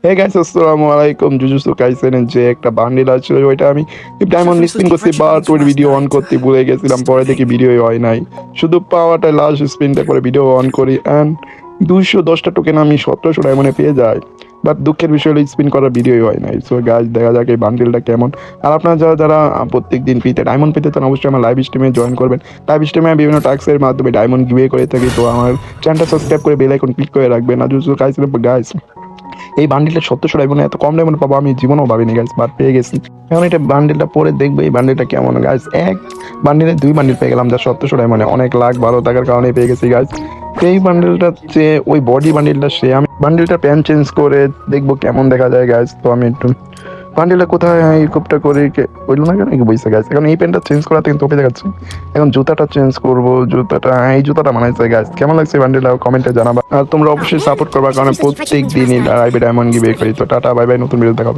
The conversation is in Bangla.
হে গাইস, আসসালামু আলাইকুম। জুজুৎসু কাইসেনের যে একটা বান্ডিল আছে ওইটা আমি ডায়মন্ড স্পিন করছি, বাট ওই ভিডিও অন করতে ভুলে গেছিলাম। পরে দেখি ভিডিও হয় নাই, শুধু পাওয়াটা লাস্ট স্পিনটা করে ভিডিও অন করি অ্যান্ড 210টা টোকেন আমি 1700 ডায়মন্ডে পেয়ে যাই। বাট দুঃখের বিষয় হলো স্পিন করার ভিডিওই হয় নাই। সো গাইস, দেখা যাক এই বান্ডিলটা কেমন। আর আপনারা যারা যারা প্রত্যেক দিন ডায়মন্ড পেতে চান, অবশ্যই আমার লাইভ স্ট্রিমে জয়েন করবেন। লাইভ স্ট্রিমে বিভিন্ন টাস্কের মাধ্যমে ডায়মন্ড গিভে করে থাকি। তো আমার চ্যানেলটা সাবস্ক্রাইব করে বেল আইকন ক্লিক করে রাখবেন। আর জুজুৎসু কাইসেনের গাইস, এই বান্ডিলটা 1700 ডায়মন্ডে এত কম ডায়মন্ড পাবো আমি জীবনেও ভাবিনি গাইস, বাট পেয়ে গেছি। এখন এটা বান্ডিলটা পরে দেখবে এই বান্ডিলটা কেমন গাইস। এক বান্ডিলে 2 বান্ডিল পেয়ে গেলাম, যা 1700 ডায়মন্ডে অনেক লাখ ভালো থাকার কারণে পেয়ে গেছি গাইস। এই বান্ডিলটা যে ওই বডি বান্ডিলটা, সে আমি বান্ডিলটা প্যান চেঞ্জ করে দেখবো কেমন দেখা যায় গাইস। তো আমি একটু বান্ডিলটা কোথায় ইকুপটা করে হইলো না কেন বইছে গাইস। এখন এই প্যান্টটা চেঞ্জ করাতে কিন্তু তোপে দেখাচ্ছে। এখন জুতাটা চেঞ্জ করবো, জুতাটা এই জুতাটা বানাইছে গাইস। কেমন লাগছে বান্ডিলটা কমেন্টে জানাবা। আর তোমরা অবশ্যই সাপোর্ট করবা, কারণ প্রত্যেক দিনই লাইভে ডায়মন্ড গিভে করি। তো টাটা, বাই বাই, নতুন ভিডিও দেখাবে।